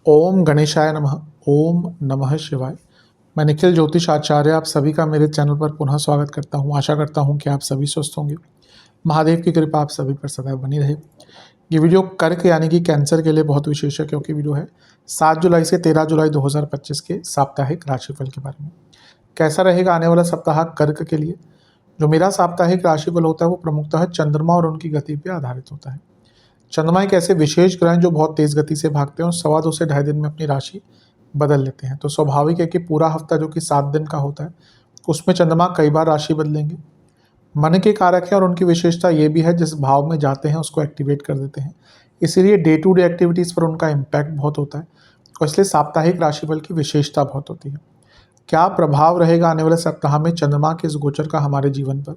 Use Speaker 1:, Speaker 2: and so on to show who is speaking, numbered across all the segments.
Speaker 1: ओम गणेशाय नमः। ओम नमः शिवाय। मैं निखिल ज्योतिष आचार्य आप सभी का मेरे चैनल पर पुनः स्वागत करता हूं। आशा करता हूं कि आप सभी स्वस्थ होंगे। महादेव की कृपा आप सभी पर सदैव बनी रहे। ये वीडियो कर्क यानी कि कैंसर के लिए बहुत विशेष है, क्योंकि वीडियो है 7 जुलाई से 13 जुलाई 2025 के साप्ताहिक राशिफल के बारे में। कैसा रहेगा आने वाला सप्ताह कर्क के लिए। जो मेरा साप्ताहिक राशिफल होता है वो प्रमुखतः चंद्रमा और उनकी गति पर आधारित होता है। चंद्रमा एक ऐसे विशेष ग्रह हैं जो बहुत तेज गति से भागते हैं और 2.25 से 2.5 दिन में अपनी राशि बदल लेते हैं। तो स्वाभाविक है कि पूरा हफ्ता जो कि 7 दिन का होता है उसमें चंद्रमा कई बार राशि बदलेंगे। मन के कारक है और उनकी विशेषता ये भी है जिस भाव में जाते हैं उसको एक्टिवेट कर देते हैं, इसीलिए डे टू डे एक्टिविटीज़ पर उनका इम्पैक्ट बहुत होता है और इसलिए साप्ताहिक राशिफल की विशेषता बहुत होती है। क्या प्रभाव रहेगा आने वाले सप्ताह में चंद्रमा के इस गोचर का हमारे जीवन पर,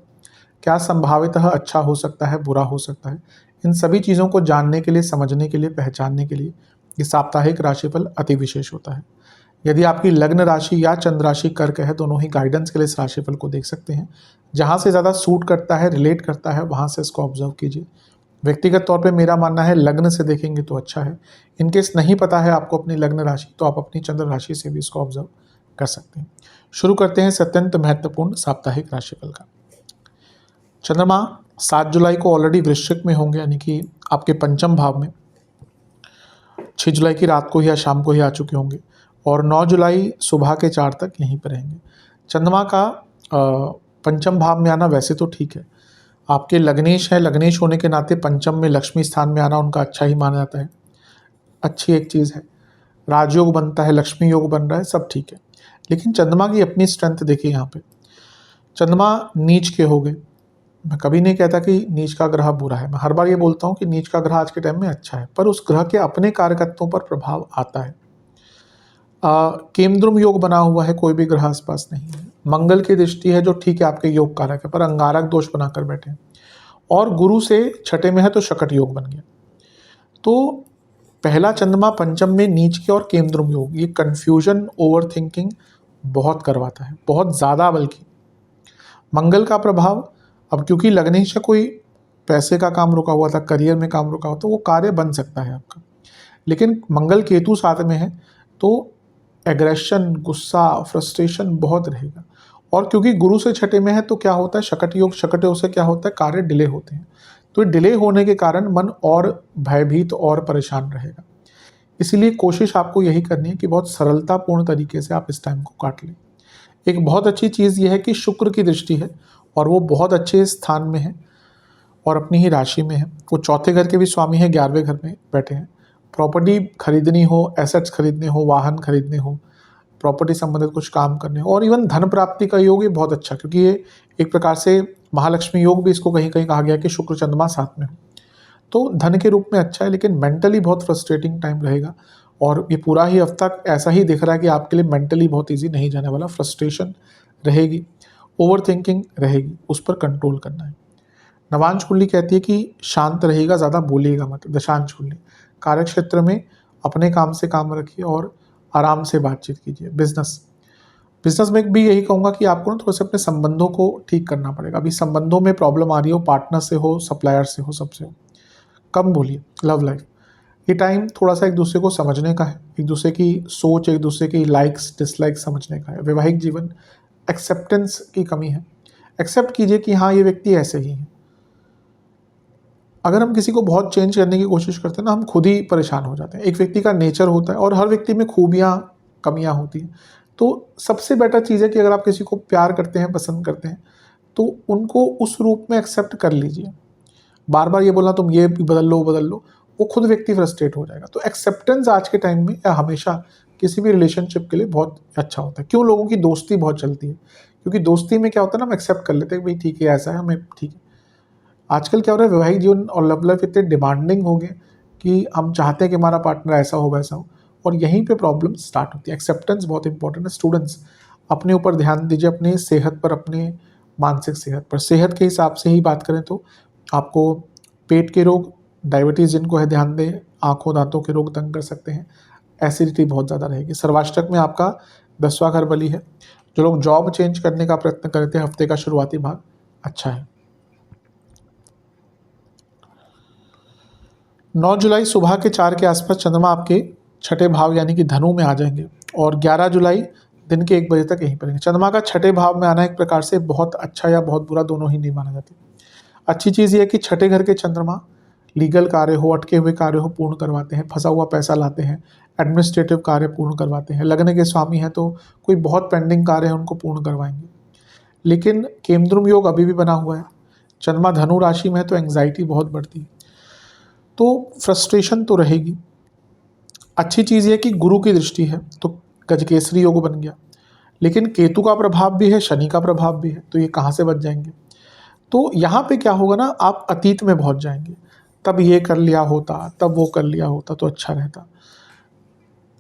Speaker 1: क्या संभावितः अच्छा हो सकता है, बुरा हो सकता है, इन सभी चीज़ों को जानने के लिए, समझने के लिए, पहचानने के लिए ये साप्ताहिक राशिफल अति विशेष होता है। यदि आपकी लग्न राशि या चंद्र राशि कर्क है, दोनों ही गाइडेंस के लिए इस राशिफल को देख सकते हैं। जहाँ से ज़्यादा सूट करता है, रिलेट करता है, वहाँ से इसको ऑब्जर्व कीजिए। व्यक्तिगत तौर पे मेरा मानना है लग्न से देखेंगे तो अच्छा है। इनकेस नहीं पता है आपको अपनी लग्न राशि, तो आप अपनी चंद्र राशि से भी इसको ऑब्जर्व कर सकते हैं। शुरू करते हैं अत्यंत महत्वपूर्ण साप्ताहिक राशिफल का। चंद्रमा 7 जुलाई को ऑलरेडी वृश्चिक में होंगे, यानी कि आपके पंचम भाव में। 6 जुलाई की रात को ही या शाम को ही आ चुके होंगे और 9 जुलाई सुबह के 4 तक यहीं पर रहेंगे। चंद्रमा का पंचम भाव में आना वैसे तो ठीक है, आपके लग्नेश है, लग्नेश होने के नाते पंचम में लक्ष्मी स्थान में आना उनका अच्छा ही माना जाता है, अच्छी एक चीज़ है। राजयोग बनता है, लक्ष्मी योग बन रहा है, सब ठीक है। लेकिन चंद्रमा की अपनी स्ट्रेंथ देखिए। यहाँ पे चंद्रमा नीच के हो गए। मैं कभी नहीं कहता कि नीच का ग्रह बुरा है, मैं हर बार ये बोलता हूँ कि नीच का ग्रह आज के टाइम में अच्छा है, पर उस ग्रह के अपने कारकत्वों पर प्रभाव आता है। केमद्रुम योग बना हुआ है, कोई भी ग्रह आसपास नहीं है। मंगल की दृष्टि है जो ठीक है आपके योग कारक है, पर अंगारक दोष बनाकर बैठे हैं। और गुरु से छठे में है तो शकट योग बन गया। तो पहला चंद्रमा पंचम में नीच के और केमद्रुम योग, ये कन्फ्यूजन, ओवर थिंकिंग बहुत करवाता है, बहुत ज़्यादा। बल्कि मंगल का प्रभाव, अब क्योंकि लगने से कोई पैसे का काम रुका हुआ था, करियर में काम रुका हुआ, तो वो कार्य बन सकता है आपका। लेकिन मंगल केतु साथ में है तो एग्रेशन, गुस्सा, फ्रस्ट्रेशन बहुत रहेगा। और क्योंकि गुरु से छठे में है तो क्या होता है, शकट योग, शकट योग से क्या होता है, कार्य डिले होते हैं। तो डिले होने के कारण मन और भयभीत और परेशान रहेगा। इसीलिए कोशिश आपको यही करनी है कि बहुत सरलतापूर्ण तरीके से आप इस टाइम को काट लें। एक बहुत अच्छी चीज़ यह है कि शुक्र की दृष्टि है और वो बहुत अच्छे स्थान में है और अपनी ही राशि में है। वो चौथे घर के भी स्वामी हैं, 11वें घर में बैठे हैं। प्रॉपर्टी खरीदनी हो, एसेट्स खरीदने हो, वाहन खरीदने हो, प्रॉपर्टी संबंधित कुछ काम करने हो, और इवन धन प्राप्ति का योग ये बहुत अच्छा, क्योंकि ये एक प्रकार से महालक्ष्मी योग भी इसको कहीं कहीं कहा गया कि शुक्र चंद्रमा साथ में हो, तो धन के रूप में अच्छा है। लेकिन मेंटली बहुत फ्रस्ट्रेटिंग टाइम रहेगा और ये पूरा ही हफ्ता ऐसा ही दिख रहा है कि आपके लिए मेंटली बहुत ईजी नहीं जाने वाला। फ्रस्ट्रेशन रहेगी, ओवर थिंकिंग रहेगी, उस पर कंट्रोल करना है। नवांश कुंडली कहती है कि शांत रहेगा, ज़्यादा बोलिएगा मत। दशांश कुंडली कार्य क्षेत्र में अपने काम से काम रखिए और आराम से बातचीत कीजिए। बिजनेस में भी यही कहूँगा कि आपको ना थोड़ा सा अपने संबंधों को ठीक करना पड़ेगा। अभी संबंधों में प्रॉब्लम आ रही हो, पार्टनर से हो, सप्लायर से हो, सबसे हो, कम बोलिए। लव लाइफ, ये टाइम थोड़ा सा एक दूसरे को समझने का है, एक दूसरे की सोच, एक दूसरे की लाइक्स डिसलाइक्स समझने का है। वैवाहिक जीवन, एक्सेप्टेंस की कमी है। एक्सेप्ट कीजिए कि हाँ ये व्यक्ति ऐसे ही है। अगर हम किसी को बहुत चेंज करने की कोशिश करते हैं ना, हम खुद ही परेशान हो जाते हैं। एक व्यक्ति का नेचर होता है और हर व्यक्ति में खूबियाँ, कमियाँ होती हैं। तो सबसे बेटर चीज़ है कि अगर आप किसी को प्यार करते हैं, पसंद करते हैं, तो उनको उस रूप में एक्सेप्ट कर लीजिए। बार बार ये बोलना तुम ये बदल लो, बदल लो, वो खुद व्यक्ति फ्रस्ट्रेट हो जाएगा। तो एक्सेप्टेंस आज के टाइम में या हमेशा किसी भी रिलेशनशिप के लिए बहुत अच्छा होता है। क्यों लोगों की दोस्ती बहुत चलती है, क्योंकि दोस्ती में क्या होता है ना, हम एक्सेप्ट कर लेते हैं भाई ठीक है ऐसा है, हमें ठीक है। आजकल क्या हो रहा है, वैवाहिक जीवन और लव लाइफ इतने डिमांडिंग हो गए कि हम चाहते हैं कि हमारा पार्टनर ऐसा हो वैसा हो, और यहीं पे प्रॉब्लम स्टार्ट होती है। एक्सेप्टेंस बहुत इंपॉर्टेंट है। स्टूडेंट्स अपने ऊपर ध्यान दीजिए, अपनी सेहत पर, अपने मानसिक सेहत पर। सेहत के हिसाब से ही बात करें तो आपको पेट के रोग, डायबिटीज़ जिनको है ध्यान दें, आँखों दांतों के रोग तंग कर सकते हैं, एसिडिटी बहुत ज़्यादा रहेगी। सर्वाष्टक में आपका 10वां घर बली है। जो लोग जॉब चेंज करने का प्रयत्न करते हैं, हफ्ते का शुरुआती भाग अच्छा है। 9 जुलाई सुबह के 4 के आसपास चंद्रमा आपके छठे भाव यानी कि धनु में आ जाएंगे और 11 जुलाई दिन के 1 बजे तक यहीं पर रहेंगे। चंद्रमा का छठे भाव में आना एक प्रकार से बहुत अच्छा या बहुत बुरा दोनों ही नहीं माना जाता। अच्छी चीज़ ये है कि छठे घर के चंद्रमा लीगल कार्य हो, अटके हुए कार्य हो, पूर्ण करवाते हैं, फंसा हुआ पैसा लाते हैं, एडमिनिस्ट्रेटिव कार्य पूर्ण करवाते हैं, लगने के स्वामी हैं तो कोई बहुत पेंडिंग कार्य है उनको पूर्ण करवाएंगे। लेकिन केमद्रुम योग अभी भी बना हुआ है, चंद्रमा धनु राशि में है तो एंग्जाइटी बहुत बढ़ती है, तो फ्रस्ट्रेशन तो रहेगी। अच्छी चीज़ ये कि गुरु की दृष्टि है तो गजकेसरी योग बन गया, लेकिन केतु का प्रभाव भी है, शनि का प्रभाव भी है, तो ये कहाँ से बच जाएंगे। तो यहाँ पे क्या होगा ना, आप अतीत में पहुँच जाएंगे, तब ये कर लिया होता, तब वो कर लिया होता तो अच्छा रहता,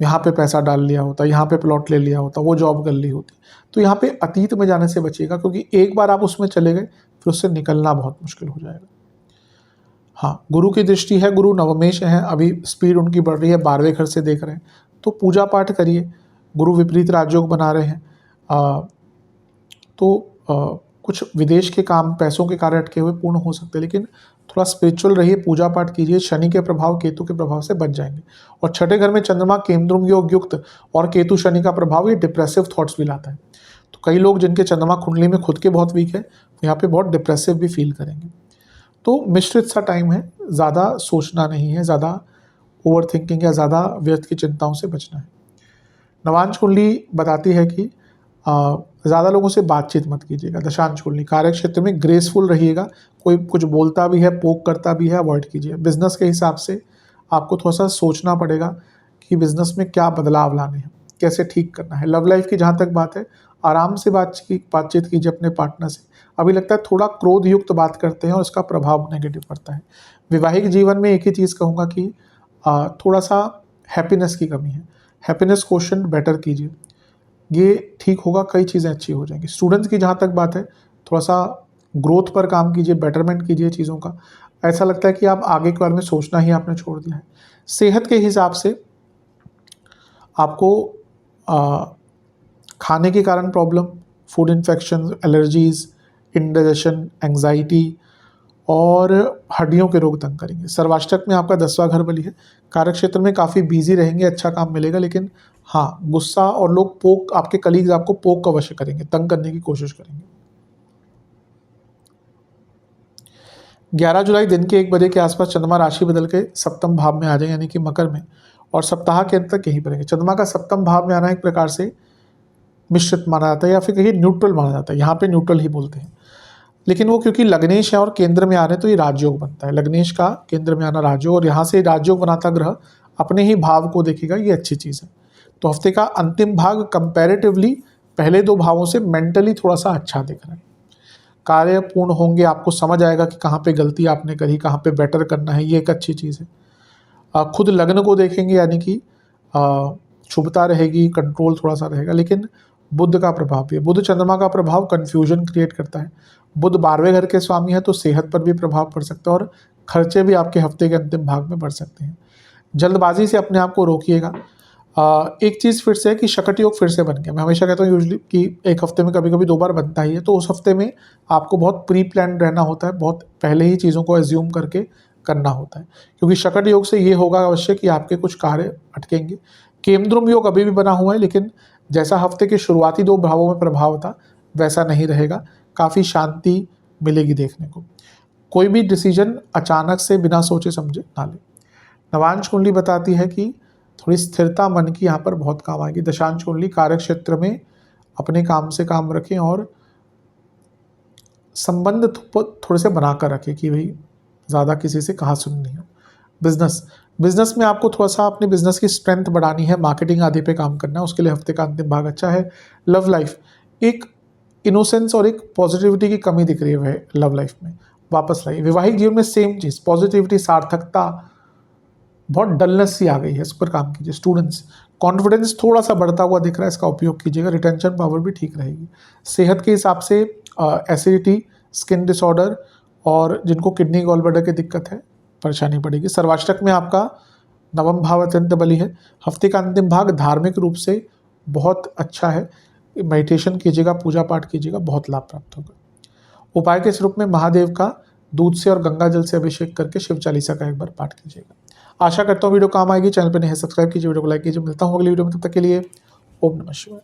Speaker 1: यहाँ पे पैसा डाल लिया होता, यहाँ पे प्लॉट ले लिया होता, वो जॉब कर ली होती। तो यहाँ पे अतीत में जाने से बचिएगा, क्योंकि एक बार आप उसमें चले गए फिर उससे निकलना बहुत मुश्किल हो जाएगा। हाँ, गुरु की दृष्टि है, गुरु नवमेश हैं, अभी स्पीड उनकी बढ़ रही है, 12वें घर से देख रहे हैं, तो पूजा पाठ करिए। गुरु विपरीत राजयोग बना रहे हैं, कुछ विदेश के काम, पैसों के कार्य अटके हुए पूर्ण हो सकते हैं, लेकिन थोड़ा स्पिरिचुअल रहिए, पूजा पाठ कीजिए, शनि के प्रभाव, केतु के प्रभाव से बच जाएंगे। और छठे घर में चंद्रमा केमद्रुम योग युक्त और केतु शनि का प्रभाव, ये डिप्रेसिव थॉट्स भी लाता है। तो कई लोग जिनके चंद्रमा कुंडली में खुद के बहुत वीक है, यहाँ पे बहुत डिप्रेसिव भी फील करेंगे। तो मिश्रित सा टाइम है, ज़्यादा सोचना नहीं है, ज़्यादा ओवर थिंकिंग या ज़्यादा व्यर्थ की चिंताओं से बचना है। नवांश कुंडली बताती है कि ज़्यादा लोगों से बातचीत मत कीजिएगा। दशांश कुंडली कार्य क्षेत्र में ग्रेसफुल रहिएगा, कोई कुछ बोलता भी है, पोक करता भी है, अवॉइड कीजिए। बिजनेस के हिसाब से आपको थोड़ा सा सोचना पड़ेगा कि बिजनेस में क्या बदलाव लाने हैं, कैसे ठीक करना है। लव लाइफ की जहाँ तक बात है, आराम से बातचीत कीजिए अपने पार्टनर से। अभी लगता है थोड़ा क्रोध युक्त बात करते हैं और इसका प्रभाव नेगेटिव पड़ता है। वैवाहिक जीवन में एक ही चीज़ कहूँगा कि थोड़ा सा हैप्पीनेस की कमी है, हैप्पीनेस क्वोशेंट बेटर कीजिए, ये ठीक होगा, कई चीज़ें अच्छी हो जाएंगी। स्टूडेंट्स की जहाँ तक बात है, थोड़ा सा ग्रोथ पर काम कीजिए, बेटरमेंट कीजिए चीज़ों का। ऐसा लगता है कि आप आगे के बारे में सोचना ही आपने छोड़ दिया है। सेहत के हिसाब से आपको खाने के कारण problem, food infection, allergies, indigestion, anxiety और हड्डियों के रोग तंग करेंगे। सर्वाष्टक में आपका 10वां घर बली है, कार्यक्षेत्र में काफ़ी बिजी रहेंगे, अच्छा काम मिलेगा, लेकिन हाँ, गुस्सा और लोग पोक, आपके कलीग्स आपको पोक अवश्य करेंगे, तंग करने की कोशिश करेंगे। 11 जुलाई दिन के 1 बजे के आसपास चंद्रमा राशि बदल के सप्तम भाव में आ जाए, यानी कि मकर में, और सप्ताह के अंत तक यहीं पर रहेंगे। चंद्रमा का सप्तम भाव में आना एक प्रकार से मिश्रित माना जाता है, या फिर कहिए न्यूट्रल माना जाता है, यहाँ पे न्यूट्रल ही बोलते हैं। लेकिन वो क्योंकि लग्नेश है और केंद्र में आ रहे हैं तो ये राजयोग बनता है। लग्नेश का केंद्र में आना राजयोग, और यहाँ से राजयोग बनाता ग्रह अपने ही भाव को देखेगा, ये अच्छी चीज़ है। तो हफ्ते का अंतिम भाग कंपैरेटिवली पहले 2 भावों से मेंटली थोड़ा सा अच्छा दिख रहा है। कार्य पूर्ण होंगे, आपको समझ आएगा कि कहाँ पे गलती आपने करी, कहाँ पे बेटर करना है, ये एक अच्छी चीज़ है। खुद लग्न को देखेंगे, यानी कि शुभता रहेगी, कंट्रोल थोड़ा सा रहेगा। लेकिन बुध का प्रभाव भी है, बुध चंद्रमा का प्रभाव कन्फ्यूजन क्रिएट करता है। बुध 12वें घर के स्वामी है, तो सेहत पर भी प्रभाव पड़ सकता है और खर्चे भी आपके हफ्ते के अंतिम भाग में बढ़ सकते हैं। जल्दबाजी से अपने आप को रोकिएगा। एक चीज़ फिर से है कि शकट योग फिर से बन गया। मैं हमेशा कहता हूँ यूजली कि एक हफ्ते में कभी कभी 2 बार बनता ही है, तो उस हफ्ते में आपको बहुत प्री प्लान रहना होता है, बहुत पहले ही चीज़ों को एज्यूम करके करना होता है, क्योंकि शकट योग से ये होगा अवश्य कि आपके कुछ कार्य अटकेंगे। केमद्रुम योग अभी भी बना हुआ है, लेकिन जैसा हफ्ते के शुरुआती 2 भावों में प्रभाव था वैसा नहीं रहेगा, काफ़ी शांति मिलेगी देखने को। कोई भी डिसीजन अचानक से बिना सोचे समझे ना लें। नवांश कुंडली बताती है कि थोड़ी स्थिरता मन की यहाँ पर बहुत काम आएगी। दशांश कुंडली कार्य क्षेत्र में अपने काम से काम रखें और संबंध थोड़े से बनाकर रखें कि भाई ज़्यादा किसी से कहा सुन नहीं हो। बिजनेस में आपको थोड़ा सा अपने बिजनेस की स्ट्रेंथ बढ़ानी है, मार्केटिंग आदि पे काम करना है, उसके लिए हफ्ते का अंतिम भाग अच्छा है। लव लाइफ, एक इनोसेंस और एक पॉजिटिविटी की कमी दिख रही है लव लाइफ में, वापस लाइए। वैवाहिक जीवन में सेम चीज़, पॉजिटिविटी, सार्थकता, बहुत डलनेस सी आ गई है, इस पर काम कीजिए। स्टूडेंट्स, कॉन्फिडेंस थोड़ा सा बढ़ता हुआ दिख रहा है, इसका उपयोग कीजिएगा, रिटेंशन पावर भी ठीक रहेगी। सेहत के हिसाब से एसिडिटी, स्किन डिसऑर्डर और जिनको किडनी गॉल ब्लैडर की दिक्कत है परेशानी पड़ेगी। सर्वाष्टक में आपका 9वां भाव अत्यंत बली है। हफ्ते का अंतिम भाग धार्मिक रूप से बहुत अच्छा है, मेडिटेशन कीजिएगा, पूजा पाठ कीजिएगा, बहुत लाभ प्राप्त होगा। उपाय के स्वरूप में महादेव का दूध से और गंगा जल से अभिषेक करके शिव चालीसा का एक बार पाठ कीजिएगा। आशा करता हूँ वीडियो काम आएगी। चैनल पर नहीं है सब्सक्राइब कीजिए, वीडियो को लाइक कीजिए। मिलता हूँ अगली वीडियो में, तब तक के लिए ओम नमः शिवाय।